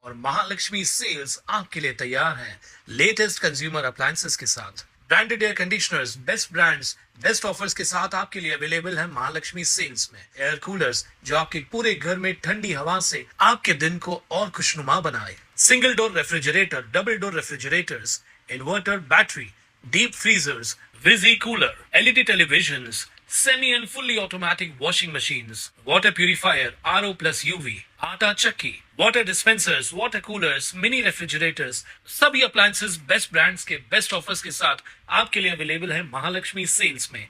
और महालक्ष्मी सेल्स आपके लिए तैयार है लेटेस्ट कंज्यूमर अप्लायंसेस के साथ। Branded air conditioners, best brands, best offers के साथ आपके लिए अवेलेबल है महालक्ष्मी सेल्स में। एयर कूलर्स जो आपके पूरे घर में ठंडी हवा से आपके दिन को और खुशनुमा बनाए। Single door refrigerator, double door refrigerators, inverter battery, deep freezers, visi cooler, LED televisions, semi and fully automatic washing machines, water purifier, RO plus UV, आटा चक्की, water dispensers, water coolers, mini refrigerators, सभी appliances best brands के best offers के साथ आपके लिए available है Mahalakshmi sales में।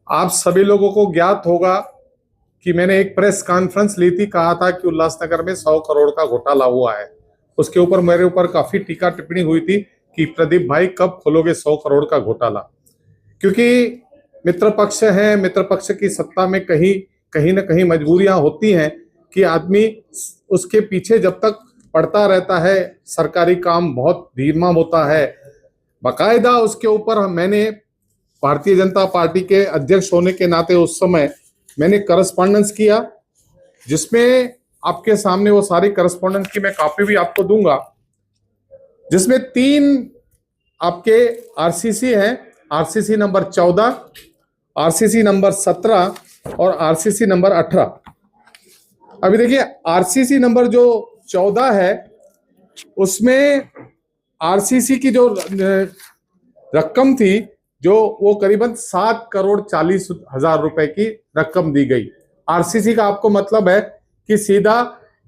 आप सभी लोगों को ज्ञात होगा कि मैंने एक प्रेस कॉन्फ्रेंस ली थी, कहा था कि उल्लासनगर में 100 करोड़ का घोटाला हुआ है। उसके ऊपर मेरे ऊपर काफी टीका टिप्पणी हुई थी कि प्रदीप भाई कब खोलोगे 100 करोड़ का घोटाला, क्योंकि मित्र पक्ष है, मित्र पक्ष की सत्ता में कहीं ना कहीं मजबूरियां होती हैं कि आदमी उसके पीछे जब तक पड़ता रहता है, सरकारी काम बहुत धीमा होता है। बाकायदा उसके ऊपर मैंने भारतीय जनता पार्टी के अध्यक्ष होने के नाते उस समय मैंने करस्पॉन्डेंस किया, जिसमें आपके सामने वो सारी करस्पॉन्डेंस की मैं कॉपी भी आपको दूंगा, जिसमें 3 आपके आरसीसी हैं, आरसीसी नंबर 14, आरसीसी नंबर 17 और आरसीसी नंबर 18। अभी देखिए आरसीसी नंबर जो 14 है उसमें आरसीसी की जो रकम थी जो वो करीबन 7,40,00,000 रुपए की रकम दी गई। आरसीसी का आपको मतलब है कि सीधा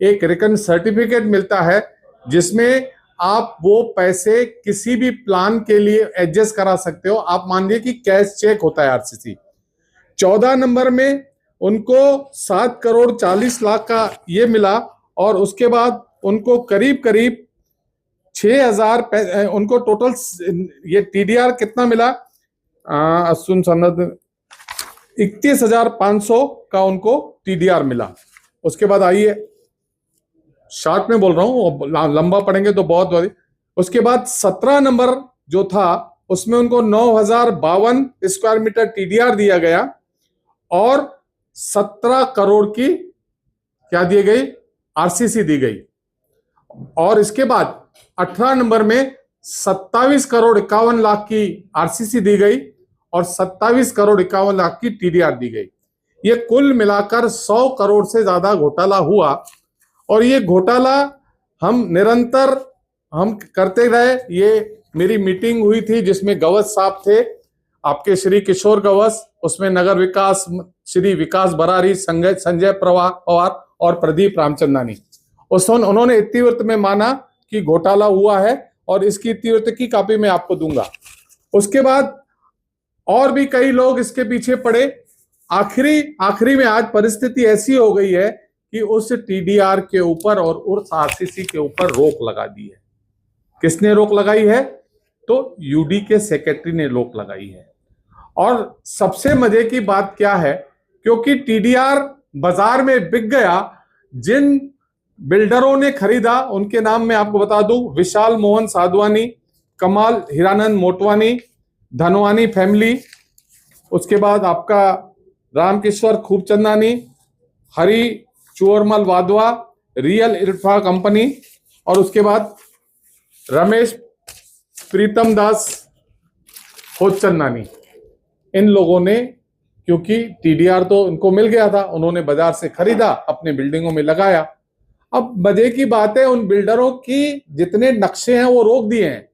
एक रिटर्न सर्टिफिकेट मिलता है जिसमें आप वो पैसे किसी भी प्लान के लिए एडजस्ट करा सकते हो। आप मान लीजिए कि कैश चेक होता है आरसीसी। 14 नंबर में उनको 7,40,00,000 का ये मिला और उसके बाद उनको करीब 6,000 उनको टोटल ये टीडीआर कितना मिला, 31,500 का उनको टीडीआर मिला। उसके बाद आइए, शॉर्ट में बोल रहा हूं, लंबा पढ़ेंगे तो बहुत बड़ी। उसके बाद 17 नंबर जो था उसमें उनको 9,052 स्क्वायर मीटर टीडीआर दिया गया और 17 करोड़ की क्या दी गई, आरसीसी दी गई। और इसके बाद 18 नंबर में 27,51,00,000 की आरसीसी दी गई और 27,51,00,000 की टीडीआर दी गई। ये कुल मिलाकर 100 करोड़ से ज्यादा घोटाला हुआ और ये घोटाला हम निरंतर करते रहे। ये मेरी मीटिंग हुई थी जिसमें गवस साहब थे, आपके श्री किशोर गवस, उसमें नगर विकास श्री विकास बरारी, संजय पवार और प्रदीप रामचंदानी। उन्होंने इतिवृत्त में माना कि घोटाला हुआ है और इसकी इतिवृत्त की कॉपी मैं आपको दूंगा। उसके बाद और भी कई लोग इसके पीछे पड़े। आखिरी में आज परिस्थिति ऐसी हो गई है कि उस टीडीआर के ऊपर और उस आरसीसी के ऊपर रोक लगा दी है। किसने रोक लगाई है? तो यूडी के सेक्रेटरी ने रोक लगाई है। और सबसे मजे की बात क्या है, क्योंकि टीडीआर बाजार में बिक गया, जिन बिल्डरों ने खरीदा उनके नाम मैं आपको बता दूं, विशाल मोहन साधवानी, कमाल हीरानंद मोटवानी, धनवानी फैमिली, उसके बाद आपका रामकिशोर खूबचंदानी, हरी चोरमल वाधवा, रियल इर्फा कंपनी, और उसके बाद रमेश प्रीतम दास खोचंदानी। इन लोगों ने, क्योंकि टीडीआर तो उनको मिल गया था, उन्होंने बाजार से खरीदा, अपने बिल्डिंगों में लगाया। अब मजे की बात है, उन बिल्डरों की जितने नक्शे हैं वो रोक दिए हैं।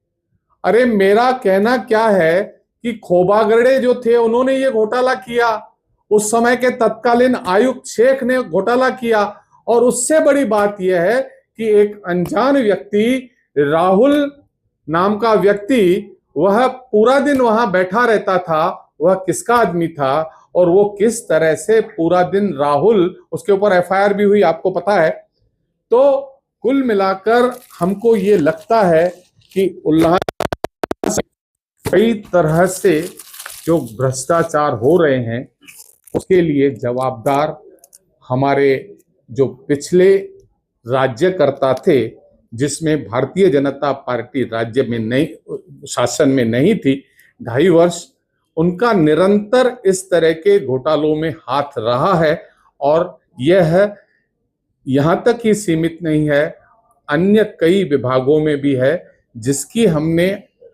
अरे मेरा कहना क्या है कि खोबागड़े जो थे उन्होंने ये घोटाला किया, उस समय के तत्कालीन आयुक्त शेख ने घोटाला किया, और उससे बड़ी बात यह है कि एक अनजान व्यक्ति, राहुल नाम का व्यक्ति, वह पूरा दिन वहां बैठा रहता था। वह किसका आदमी था और वो किस तरह से पूरा दिन राहुल, उसके ऊपर एफआईआर भी हुई, आपको पता है। तो कुल मिलाकर हमको ये लगता है कि उल्लास कई तरह से जो भ्रष्टाचार हो रहे हैं उसके लिए जवाबदार हमारे जो पिछले राज्यकर्ता थे, जिसमें भारतीय जनता पार्टी राज्य में नहीं, शासन में नहीं थी 2.5 वर्ष, उनका निरंतर इस तरह के घोटालों में हाथ रहा है। और यह यहाँ तक ही सीमित नहीं है, अन्य कई विभागों में भी है, जिसकी हमने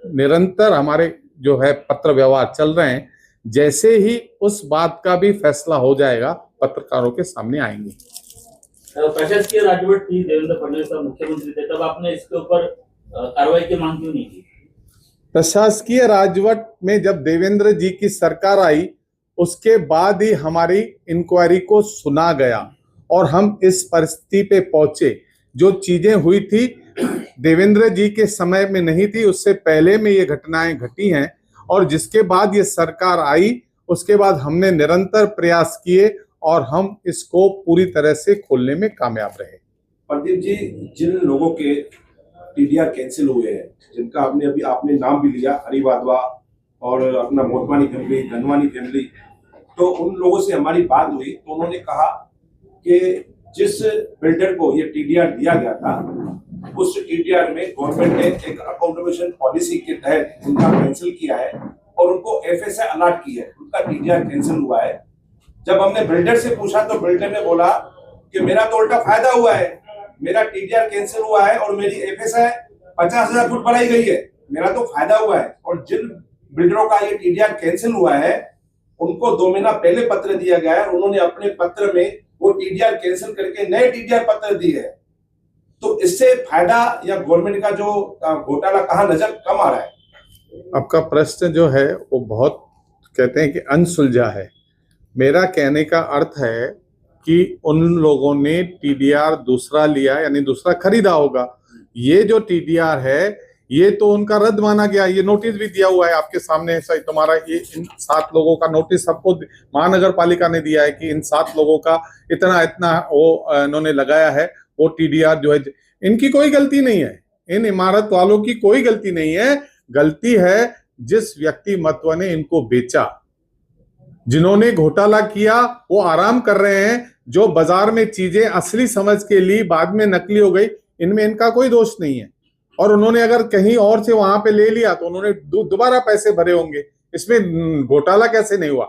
निरंतर हमारे जो है पत्र व्यवहार चल रहे हैं। जैसे ही उस बात का भी फैसला हो जाएगा, पत्रकारों के सामने आएंगे। प्रशासकीय राजवट थी, देवेंद्र फडणवीस साहब मुख्यमंत्री थे, तब आपने इसके ऊपर कार्रवाई की मांग क्यों नहीं की? प्रशासकीय राजवट में जब देवेंद्र जी की सरकार आई, उसके बाद ही हमारी इंक्वायरी को सुना गया और हम इस परिस्थिति पे पहुंचे। जो चीजें हुई थी देवेंद्र जी के समय में नहीं थी, उससे पहले में ये घटनाएं घटी हैं, और जिसके बाद ये सरकार आई, उसके बाद हमने निरंतर प्रयास किए और हम इसको पूरी तरह से खोलने में कामयाब रहे। प्रदीप जी, जिन लोगों के टीडीआर कैंसिल हुए हैं, जिनका आपने नाम भी लिया, हरि वाधवा और अपना मोटवानी फैमिली, धनवानी फैमिली, तो उन लोगों से हमारी बात हुई तो उन्होंने कहा कि जिस बिल्डर को ये टीडीआर दिया गया था, उस टीडीआर में गवर्नमेंट ने एक अकाउंटेशन पॉलिसी के तहत उनका कैंसिल किया है और उनको एफएसआई अलॉट की है, उनका टीडीआर कैंसिल हुआ है। जब हमने बिल्डर से पूछा तो बिल्डर ने बोला कि मेरा तो उल्टा फायदा हुआ है, मेरा टीडीआर कैंसिल हुआ है और मेरी एफएसआई 50,000 फुट बढ़ाई गई है, मेरा तो फायदा हुआ है। और जिन बिल्डरों का ये टीडीआर कैंसिल हुआ है, उनको 2 महीना पहले पत्र दिया गया है, उन्होंने अपने पत्र में वो टीडीआर कैंसिल करके नए टीडीआर पत्र दिए है। तो इससे फायदा या गवर्नमेंट का जो घोटाला कहाँ नजर कम आ रहा है? आपका प्रश्न जो है वो बहुत कहते हैं कि अनसुलझा है। मेरा कहने का अर्थ है कि उन लोगों ने टीडीआर दूसरा लिया, यानी दूसरा खरीदा होगा। ये जो टीडीआर है ये तो उनका रद्द माना गया। ये नोटिस भी दिया हुआ है आपके सामने, सही तुम्हारा ये इन 7 लोगों का नोटिस सबको महानगर पालिका ने दिया है कि इन 7 लोगों का इतना इतना वो इन्होंने लगाया है। वो टीडीआर जो है, इनकी कोई गलती नहीं है, इन इमारत वालों की कोई गलती नहीं है। गलती है जिस व्यक्ति महत्व ने इनको बेचा, जिन्होंने घोटाला किया वो आराम कर रहे हैं। जो बाजार में चीजें असली समझ के लिए बाद में नकली हो गई, इनमें इनका कोई दोष नहीं है। और उन्होंने अगर कहीं और से वहां पे ले लिया तो उन्होंने दोबारा पैसे भरे होंगे। इसमें घोटाला कैसे नहीं हुआ?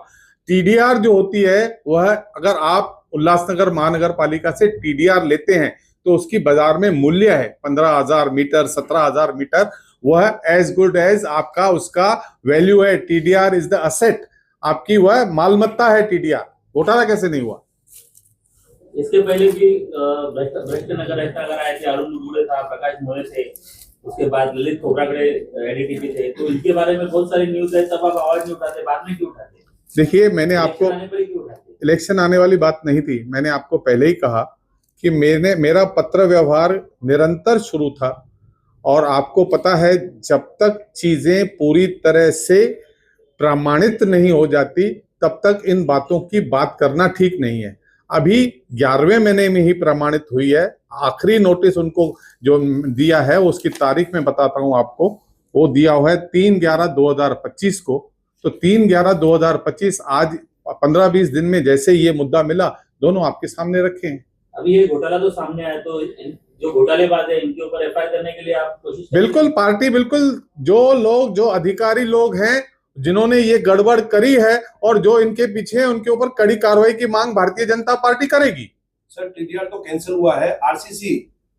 टीडीआर जो होती है वह, अगर आप उल्लासनगर महानगर पालिका से टीडीआर लेते हैं तो उसकी बाजार में मूल्य है 15,000 मीटर, 17,000 मीटर, वह एज गुड एज आपका उसका वैल्यू है। टीडीआर इज द असेट, आपकी वह मालमत्ता है टीडीआर। घोटाला कैसे नहीं हुआ? इसके पहले भी भ्रष्ट नगर ऐसा अगर आए थे, अरुण मुड़े था, प्रकाश मोरे थे, उसके बाद ललित खोबरागड़े एडीटीपी थे, तो इनके बारे में बहुत सारी न्यूज है, तब आप आवाज नहीं उठाते, बाद में क्यों उठाते? देखिए, मैंने आपको इलेक्शन आने वाली बात नहीं थी, मैंने आपको पहले ही कहा कि मेरा पत्र व्यवहार निरंतर शुरू था। और आपको पता है, जब तक चीजें पूरी तरह से प्रमाणित नहीं हो जाती तब तक इन बातों की बात करना ठीक नहीं है। अभी 11वें महीने में ही प्रमाणित हुई है। आखिरी नोटिस उनको जो दिया है उसकी तारीख में बताता हूं आपको, वो दिया हुआ है 3/11/2025 को। तो 3/11/2025, आज 15-20 दिन में जैसे ये मुद्दा मिला, दोनों आपके सामने रखे हैं। अभी ये घोटाला तो सामने आया, तो जो घोटालेबाज है इनके ऊपर एफआईआर करने के लिए आप कोशिश बिल्कुल, पार्टी बिल्कुल, जो अधिकारी लोग हैं जिन्होंने ये गड़बड़ करी है और जो इनके पीछे हैं, उनके ऊपर कड़ी कार्रवाई की मांग भारतीय जनता पार्टी करेगी। सर, टीडीआर तो कैंसिल हुआ है, आरसीसी,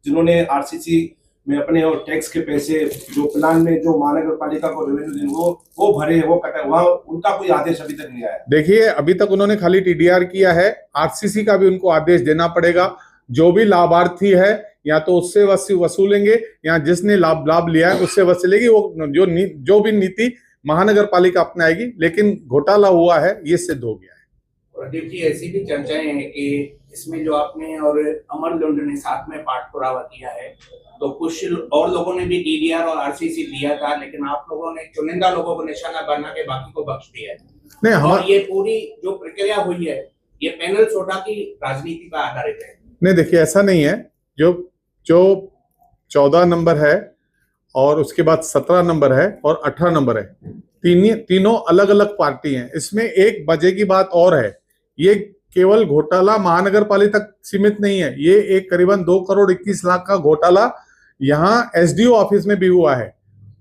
जिन्होंने आरसीसी में अपने और टैक्स के पैसे जो प्लान में जो महानगर पालिका को रेवेन्यू देने वो भरे, वो कटे, वहां उनका कोई आदेश अभी तक नहीं आया। देखिए, अभी तक उन्होंने खाली टीडीआर किया है, आरसीसी का भी उनको आदेश देना पड़ेगा। जो भी लाभार्थी है या तो उससे वसूलेंगे या जिसने लाभ लिया है उससे वसूलेगी। वो जो भी नीति महानगर पालिका अपनाएगी, लेकिन घोटाला हुआ है ये सिद्ध हो गया है। प्रदीप जी, ऐसी भी चर्चाएं हैं कि इसमें जो आपने और अमर लुंड ने साथ में पाठ पुरावा किया है, तो कुछ और लोगों ने भी टीडीआर और आरसीसी लिया था, लेकिन आप लोगों ने चुनिंदा लोगों को निशाना बना के बाकी को बख्श दिया है। नहीं, और ये पूरी जो प्रक्रिया हुई है, ये पैनल सोटा की राजनीति पर आधारित है। नहीं, देखिए, ऐसा नहीं है। जो 14 नंबर है और उसके बाद 17 नंबर है और 18 नंबर है, तीनों अलग अलग पार्टी हैं। इसमें एक मजे की बात और है, ये केवल घोटाला महानगर पालिका तक सीमित नहीं है। ये एक करीबन 2 करोड़ 21 लाख का घोटाला यहाँ एसडीओ ऑफिस में भी हुआ है।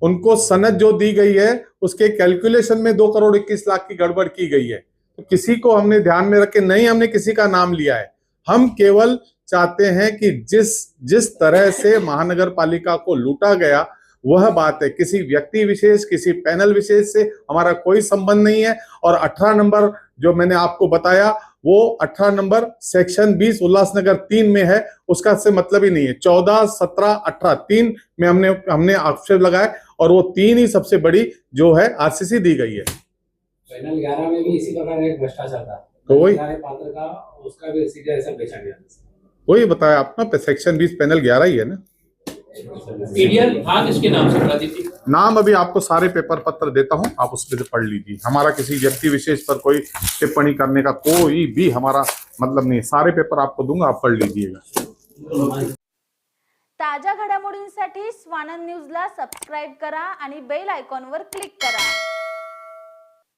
उनको सनद जो दी गई है उसके कैलकुलेशन में 2 करोड़ 21 लाख की गड़बड़ की गई है। तो किसी को हमने ध्यान में रख के नहीं हमने किसी का नाम लिया है। हम केवल चाहते हैं कि जिस तरह से महानगर पालिका को लूटा गया वह बात है, किसी व्यक्ति विशेष, किसी पैनल विशेष से हमारा कोई संबंध नहीं है। और 18 नंबर जो मैंने आपको बताया वो 18 नंबर सेक्शन 20 उल्लासनगर 3 में है, उसका से मतलब ही नहीं है। 14, 17, 18 3 में हमने आक्षेप लगाया और वो 3 ही सबसे बड़ी जो है आरसीसी दी गई है। पैनल 11 में भी इसी प्रकार एक भ्रष्टाचार था, तो वही पात्र का उसका भी इसी जैसा बेचा गया। वही बताया आपका सेक्शन 20 पैनल 11 ही है ना। टीडीआर था किसके नाम से प्रदीप जी? नाम अभी आपको सारे पेपर पत्र देता हूं, आप उसमें से पढ़ लीजिए। हमारा किसी व्यक्ति विशेष पर कोई टिप्पणी करने का कोई भी हमारा मतलब नहीं, सारे पेपर आपको दूंगा, आप पढ़ लीजिएगा। ताज्या घडामोडींसाठी स्वानंद न्यूजला सबस्क्राईब करा आणि बेल आयकॉनवर क्लिक करा।